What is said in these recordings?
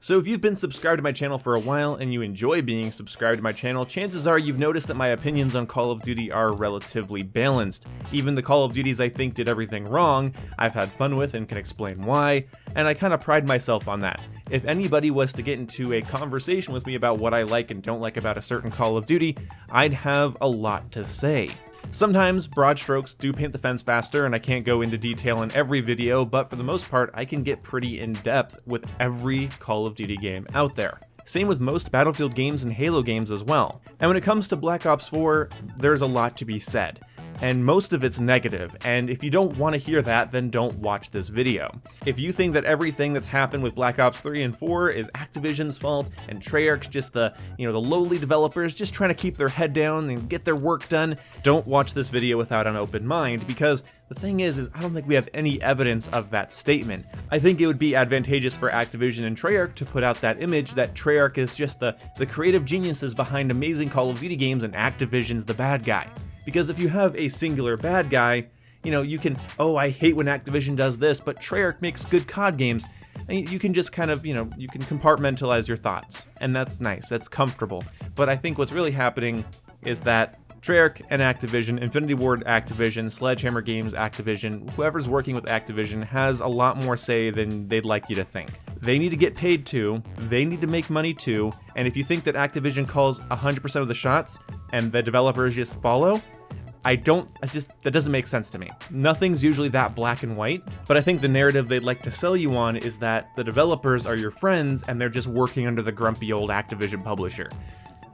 So if you've been subscribed to my channel for a while and you enjoy being subscribed to my channel, chances are you've noticed that my opinions on Call of Duty are relatively balanced. Even the Call of Duties I think did everything wrong, I've had fun with and can explain why, and I kind of pride myself on that. If anybody was to get into a conversation with me about what I like and don't like about a certain Call of Duty, I'd have a lot to say. Sometimes broad strokes do paint the fence faster and I can't go into detail in every video, but for the most part I can get pretty in depth with every Call of Duty game out there. Same with most Battlefield games and Halo games as well. And when it comes to Black Ops 4, there's a lot to be said. And most of it's negative, and if you don't want to hear that, then don't watch this video. If you think that everything that's happened with Black Ops 3 and 4 is Activision's fault, and Treyarch's just the lowly developers just trying to keep their head down and get their work done, don't watch this video without an open mind, because the thing is I don't think we have any evidence of that statement. I think it would be advantageous for Activision and Treyarch to put out that image that Treyarch is just the creative geniuses behind amazing Call of Duty games and Activision's the bad guy. Because if you have a singular bad guy, you can, oh, I hate when Activision does this, but Treyarch makes good COD games. And you can just kind of, you can compartmentalize your thoughts. And that's nice, that's comfortable. But I think what's really happening is that Treyarch and Activision, Infinity Ward Activision, Sledgehammer Games Activision, whoever's working with Activision has a lot more say than they'd like you to think. They need to get paid too, they need to make money too, and if you think that Activision calls 100% of the shots and the developers just follow, that doesn't make sense to me. Nothing's usually that black and white, but I think the narrative they'd like to sell you on is that the developers are your friends and they're just working under the grumpy old Activision publisher.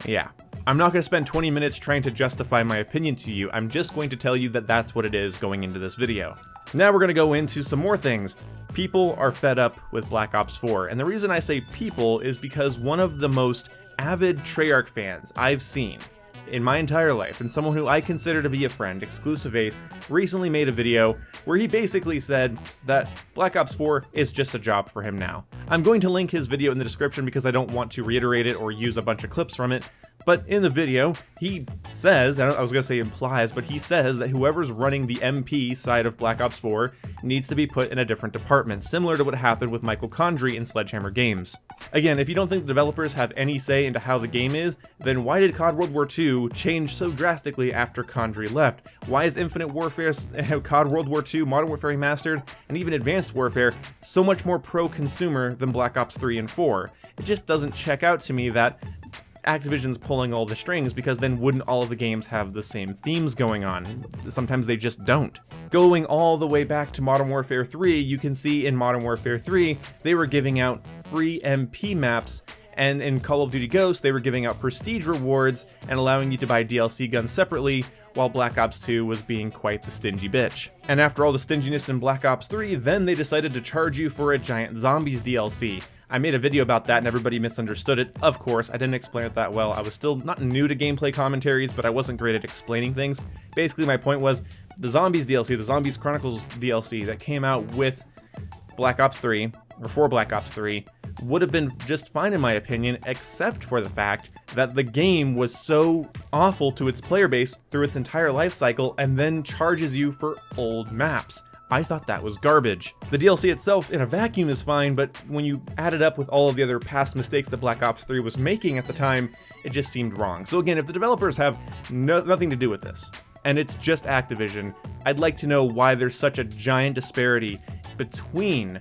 Yeah. I'm not going to spend 20 minutes trying to justify my opinion to you, I'm just going to tell you that that's what it is going into this video. Now we're going to go into some more things. People are fed up with Black Ops 4, and the reason I say people is because one of the most avid Treyarch fans I've seen in my entire life, and someone who I consider to be a friend, Exclusive Ace, recently made a video where he basically said that Black Ops 4 is just a job for him now. I'm going to link his video in the description because I don't want to reiterate it or use a bunch of clips from it, but in the video, he says, I was going to say implies, but he says that whoever's running the MP side of Black Ops 4 needs to be put in a different department, similar to what happened with Michael Condrey in Sledgehammer Games. Again, if you don't think the developers have any say into how the game is, then why did COD World War II change so drastically after Condrey left? Why is Infinite Warfare's COD World War II, Modern Warfare Remastered, and even Advanced Warfare so much more pro-consumer than Black Ops 3 and 4? It just doesn't check out to me that Activision's pulling all the strings, because then wouldn't all of the games have the same themes going on? Sometimes they just don't. Going all the way back to Modern Warfare 3, you can see in Modern Warfare 3, they were giving out free MP maps, and in Call of Duty Ghosts, they were giving out prestige rewards and allowing you to buy DLC guns separately, while Black Ops 2 was being quite the stingy bitch. And after all the stinginess in Black Ops 3, then they decided to charge you for a giant zombies DLC. I made a video about that and everybody misunderstood it. Of course, I didn't explain it that well. I was still not new to gameplay commentaries, but I wasn't great at explaining things. Basically, my point was the Zombies DLC, the Zombies Chronicles DLC that came out with Black Ops 3, or for Black Ops 3, would have been just fine in my opinion, except for the fact that the game was so awful to its player base through its entire life cycle and then charges you for old maps. I thought that was garbage. The DLC itself in a vacuum is fine, but when you add it up with all of the other past mistakes that Black Ops 3 was making at the time, it just seemed wrong. So again, if the developers have nothing to do with this, and it's just Activision, I'd like to know why there's such a giant disparity between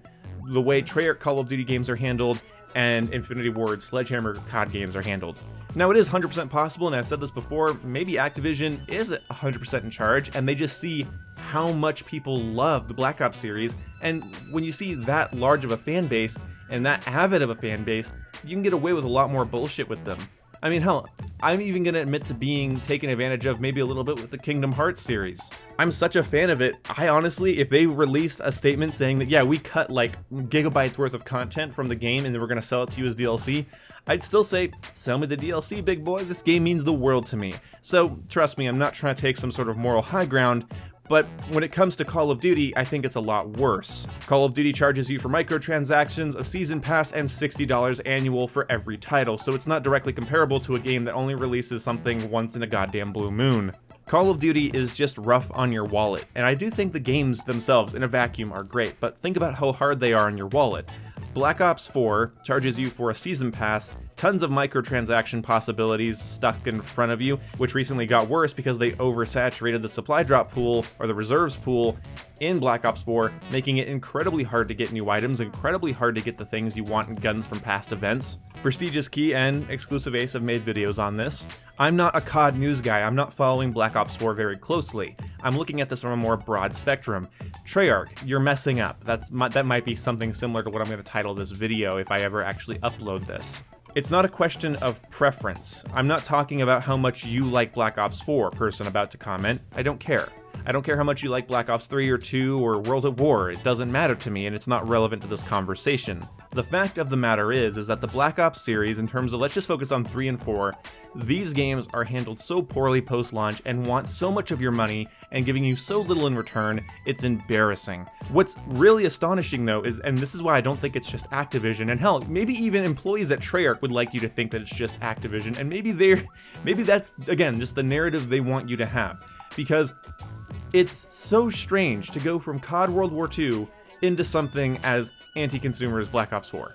the way Treyarch Call of Duty games are handled and Infinity Ward Sledgehammer COD games are handled. Now it is 100% possible, and I've said this before, maybe Activision is 100% in charge and they just see how much people love the Black Ops series, and when you see that large of a fan base and that avid of a fan base, you can get away with a lot more bullshit with them. I mean, hell, I'm even going to admit to being taken advantage of maybe a little bit with the Kingdom Hearts series. I'm such a fan of it, I honestly, if they released a statement saying that, yeah, we cut like gigabytes worth of content from the game and then we're going to sell it to you as DLC, I'd still say, sell me the DLC, big boy, this game means the world to me. So, trust me, I'm not trying to take some sort of moral high ground, but when it comes to Call of Duty, I think it's a lot worse. Call of Duty charges you for microtransactions, a season pass, and $60 annual for every title, so it's not directly comparable to a game that only releases something once in a goddamn blue moon. Call of Duty is just rough on your wallet, and I do think the games themselves in a vacuum are great, but think about how hard they are on your wallet. Black Ops 4 charges you for a season pass, tons of microtransaction possibilities stuck in front of you, which recently got worse because they oversaturated the supply drop pool, or the reserves pool, in Black Ops 4, making it incredibly hard to get new items, incredibly hard to get the things you want in guns from past events. Prestigious Key and Exclusive Ace have made videos on this. I'm not a COD news guy, I'm not following Black Ops 4 very closely. I'm looking at this from a more broad spectrum. Treyarch, you're messing up. That might be something similar to what I'm going to title this video if I ever actually upload this. It's not a question of preference. I'm not talking about how much you like Black Ops 4, person about to comment. I don't care. I don't care how much you like Black Ops 3 or 2 or World at War. It doesn't matter to me, and it's not relevant to this conversation. The fact of the matter is that the Black Ops series, in terms of, let's just focus on 3 and 4, these games are handled so poorly post-launch and want so much of your money and giving you so little in return, it's embarrassing. What's really astonishing though is, and this is why I don't think it's just Activision, and hell, maybe even employees at Treyarch would like you to think that it's just Activision, and maybe that's, again, just the narrative they want you to have. Because it's so strange to go from COD World War II into something as anti-consumer as Black Ops 4.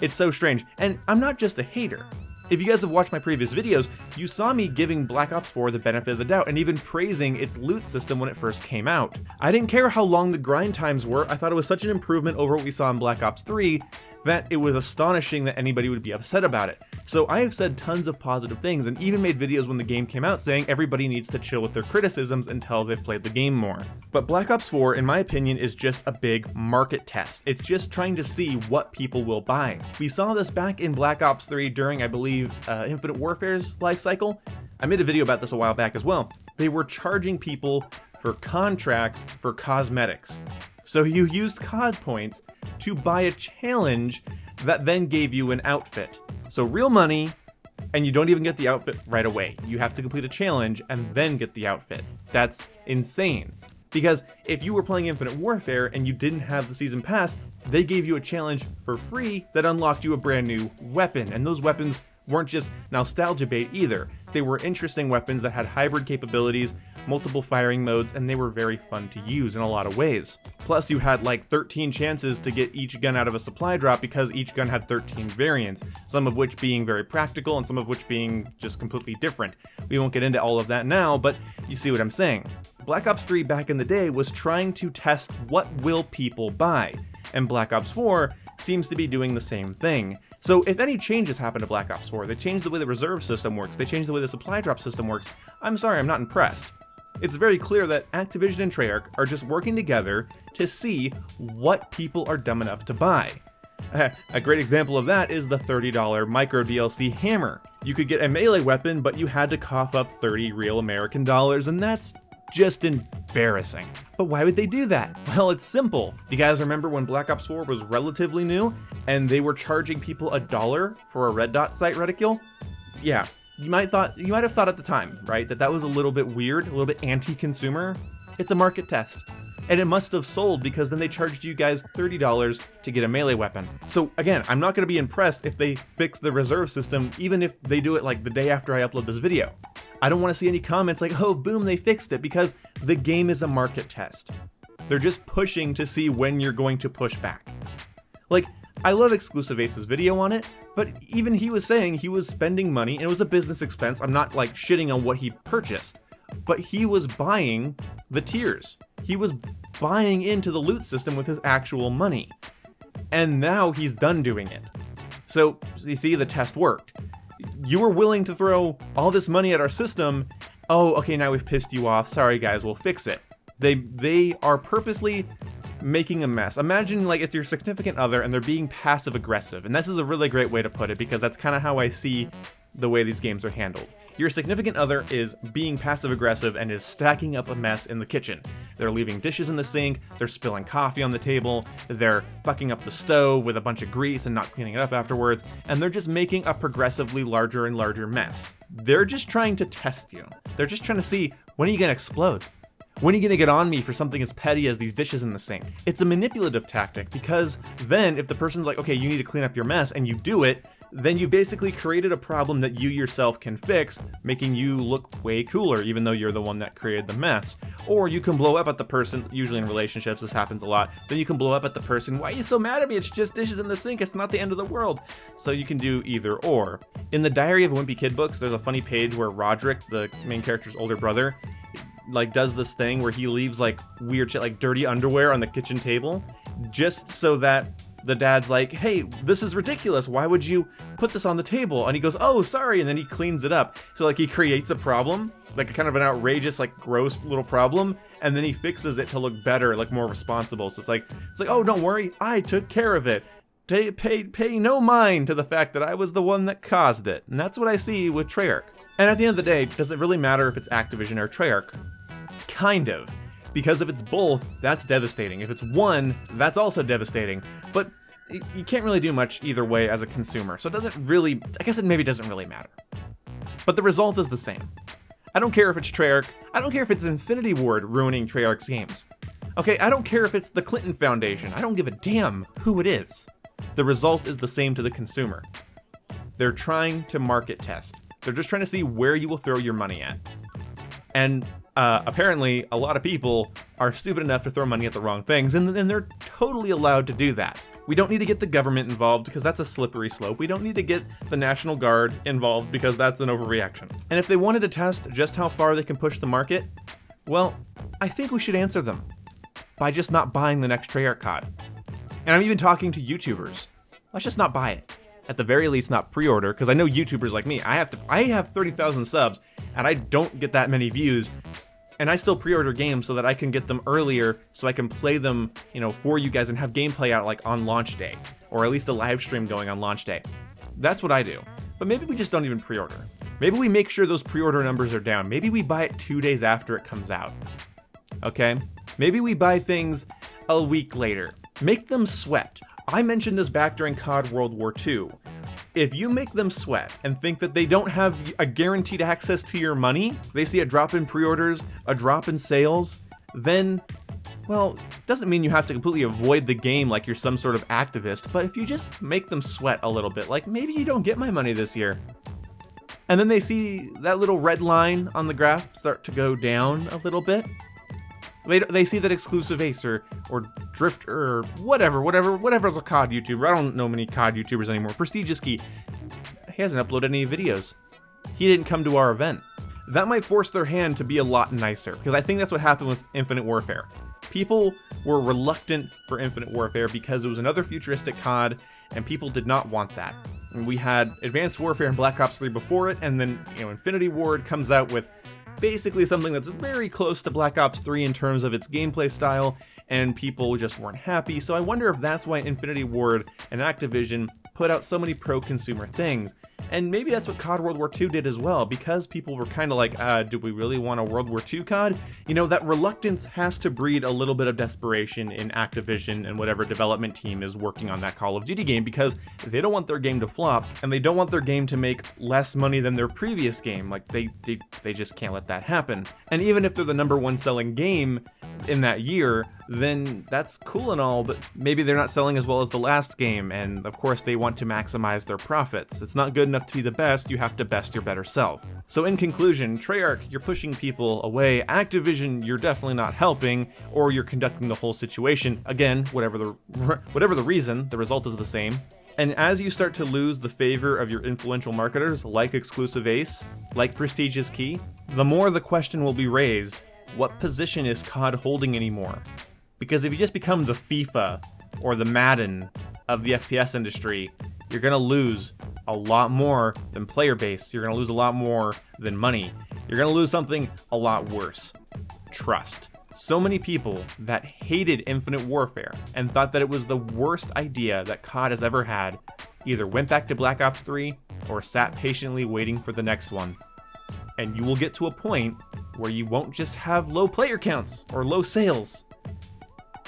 It's so strange, and I'm not just a hater. If you guys have watched my previous videos, you saw me giving Black Ops 4 the benefit of the doubt and even praising its loot system when it first came out. I didn't care how long the grind times were, I thought it was such an improvement over what we saw in Black Ops 3 that it was astonishing that anybody would be upset about it. So I have said tons of positive things and even made videos when the game came out saying everybody needs to chill with their criticisms until they've played the game more. But Black Ops 4, in my opinion, is just a big market test. It's just trying to see what people will buy. We saw this back in Black Ops 3 during, I believe, Infinite Warfare's life cycle. I made a video about this a while back as well. They were charging people for contracts for cosmetics. So you used COD points to buy a challenge that then gave you an outfit. So real money, and you don't even get the outfit right away. You have to complete a challenge and then get the outfit. That's insane. Because if you were playing Infinite Warfare and you didn't have the season pass, they gave you a challenge for free that unlocked you a brand new weapon. And those weapons weren't just nostalgia bait either. They were interesting weapons that had hybrid capabilities, multiple firing modes, and they were very fun to use in a lot of ways. Plus you had like 13 chances to get each gun out of a supply drop because each gun had 13 variants, some of which being very practical and some of which being just completely different. We won't get into all of that now, but you see what I'm saying. Black Ops 3 back in the day was trying to test what will people buy, and Black Ops 4 seems to be doing the same thing. So if any changes happen to Black Ops 4, they change the way the reserve system works, they change the way the supply drop system works, I'm sorry, I'm not impressed. It's very clear that Activision and Treyarch are just working together to see what people are dumb enough to buy. A great example of that is the $30 micro DLC hammer. You could get a melee weapon, but you had to cough up 30 real American dollars, and that's just embarrassing. But why would they do that? Well, it's simple. You guys remember when Black Ops 4 was relatively new, and they were charging people $1 for a red dot sight reticule? Yeah. You might have thought at the time, right, that was a little bit weird, a little bit anti-consumer. It's a market test. And it must have sold because then they charged you guys $30 to get a melee weapon. So again, I'm not going to be impressed if they fix the reserve system, even if they do it like the day after I upload this video. I don't want to see any comments like, oh, boom, they fixed it, because the game is a market test. They're just pushing to see when you're going to push back. Like, I love Exclusive Ace's video on it, but even he was saying he was spending money, and it was a business expense. I'm not like shitting on what he purchased, but he was buying the tiers. He was buying into the loot system with his actual money. And now he's done doing it. So you see, the test worked. You were willing to throw all this money at our system. Oh, okay, now we've pissed you off. Sorry guys, we'll fix it. They are purposely making a mess. Imagine like it's your significant other and they're being passive aggressive. And this is a really great way to put it, because that's kind of how I see the way these games are handled. Your significant other is being passive aggressive and is stacking up a mess in the kitchen. They're leaving dishes in the sink, they're spilling coffee on the table, they're fucking up the stove with a bunch of grease and not cleaning it up afterwards, and they're just making a progressively larger and larger mess. They're just trying to test you. They're just trying to see, when are you gonna explode? When are you gonna get on me for something as petty as these dishes in the sink? It's a manipulative tactic, because then if the person's like, okay, you need to clean up your mess, and you do it, then you basically created a problem that you yourself can fix, making you look way cooler, even though you're the one that created the mess. Or you can blow up at the person, usually in relationships, this happens a lot, then you can blow up at the person, why are you so mad at me? It's just dishes in the sink, it's not the end of the world. So you can do either or. In the Diary of a Wimpy Kid books, there's a funny page where Roderick, the main character's older brother, like does this thing where he leaves like weird shit, like dirty underwear on the kitchen table, just so that the dad's like, hey, this is ridiculous, why would you put this on the table? And he goes, oh, sorry, and then he cleans it up. So like he creates a problem, like a kind of an outrageous, like gross little problem, and then he fixes it to look better, like more responsible. So it's like, oh, don't worry, I took care of it. Pay no mind to the fact that I was the one that caused it. And that's what I see with Treyarch. And at the end of the day, does it really matter if it's Activision or Treyarch? Kind of. Because if it's both, that's devastating. If it's one, that's also devastating. But you can't really do much either way as a consumer, so it doesn't really, I guess it maybe doesn't really matter. But the result is the same. I don't care if it's Treyarch, I don't care if it's Infinity Ward ruining Treyarch's games. Okay, I don't care if it's the Clinton Foundation, I don't give a damn who it is. The result is the same to the consumer. They're trying to market test. They're just trying to see where you will throw your money at. And apparently, a lot of people are stupid enough to throw money at the wrong things, and they're totally allowed to do that. We don't need to get the government involved because that's a slippery slope. We don't need to get the National Guard involved because that's an overreaction. And if they wanted to test just how far they can push the market, well, I think we should answer them by just not buying the next Treyarch COD. And I'm even talking to YouTubers. Let's just not buy it. At the very least, not pre-order, because I know YouTubers like me, I have 30,000 subs, and I don't get that many views, and I still pre-order games so that I can get them earlier, so I can play them, for you guys and have gameplay out like on launch day, or at least a live stream going on launch day. That's what I do. But maybe we just don't even pre-order. Maybe we make sure those pre-order numbers are down. Maybe we buy it 2 days after it comes out. Okay? Maybe we buy things a week later. Make them sweat. I mentioned this back during COD World War II. If you make them sweat and think that they don't have a guaranteed access to your money, they see a drop in pre-orders, a drop in sales, then, well, doesn't mean you have to completely avoid the game like you're some sort of activist, but if you just make them sweat a little bit, like maybe you don't get my money this year. And then they see that little red line on the graph start to go down a little bit. They see that Exclusive Ace or Drifter or whatever's a COD YouTuber. I don't know many COD YouTubers anymore. Prestigious Key. He hasn't uploaded any videos. He didn't come to our event. That might force their hand to be a lot nicer, because I think that's what happened with Infinite Warfare. People were reluctant for Infinite Warfare because it was another futuristic COD, and people did not want that. And we had Advanced Warfare and Black Ops 3 before it, and then Infinity Ward comes out with basically something that's very close to Black Ops 3 in terms of its gameplay style, and people just weren't happy. So I wonder if that's why Infinity Ward and Activision put out so many pro-consumer things. And maybe that's what COD World War II did as well, because people were kind of like, do we really want a World War II COD? That reluctance has to breed a little bit of desperation in Activision and whatever development team is working on that Call of Duty game, because they don't want their game to flop, and they don't want their game to make less money than their previous game. Like, they just can't let that happen. And even if they're the #1 selling game in that year, then that's cool and all, but maybe they're not selling as well as the last game, and of course they want to maximize their profits. It's not good enough to be the best, you have to best your better self. So in conclusion, Treyarch, you're pushing people away. Activision, you're definitely not helping, or you're conducting the whole situation. Again, whatever the reason, the result is the same. And as you start to lose the favor of your influential marketers, like Exclusive Ace, like Prestigious Key, the more the question will be raised, what position is COD holding anymore? Because if you just become the FIFA or the Madden of the FPS industry, you're gonna lose a lot more than player base. You're gonna lose a lot more than money. You're gonna lose something a lot worse. Trust. So many people that hated Infinite Warfare and thought that it was the worst idea that COD has ever had either went back to Black Ops 3 or sat patiently waiting for the next one. And you will get to a point where you won't just have low player counts or low sales.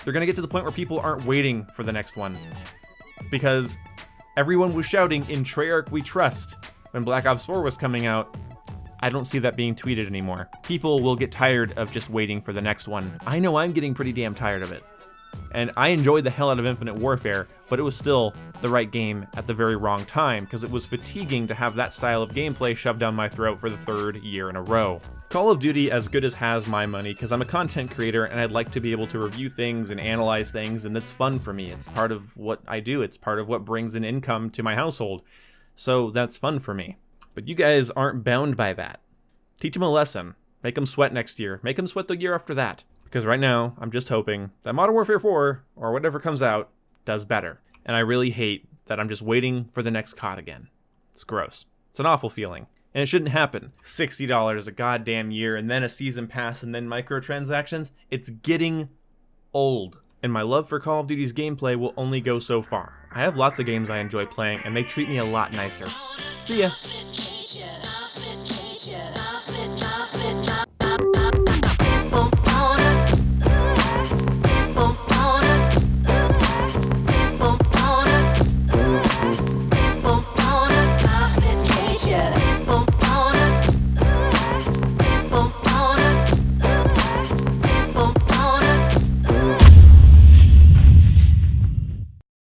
They're gonna get to the point where people aren't waiting for the next one. Because everyone was shouting, "In Treyarch we trust," when Black Ops 4 was coming out. I don't see that being tweeted anymore. People will get tired of just waiting for the next one. I know I'm getting pretty damn tired of it. And I enjoyed the hell out of Infinite Warfare, but it was still the right game at the very wrong time, because it was fatiguing to have that style of gameplay shoved down my throat for the 3rd year in a row. Call of Duty as good as has my money, because I'm a content creator and I'd like to be able to review things and analyze things, and that's fun for me. It's part of what I do, it's part of what brings an income to my household, so that's fun for me. But you guys aren't bound by that. Teach them a lesson. Make them sweat next year. Make them sweat the year after that. Because right now, I'm just hoping that Modern Warfare 4, or whatever comes out, does better. And I really hate that I'm just waiting for the next COD again. It's gross. It's an awful feeling. And it shouldn't happen. $60 a goddamn year, and then a season pass, and then microtransactions. It's getting old. And my love for Call of Duty's gameplay will only go so far. I have lots of games I enjoy playing, and they treat me a lot nicer. See ya!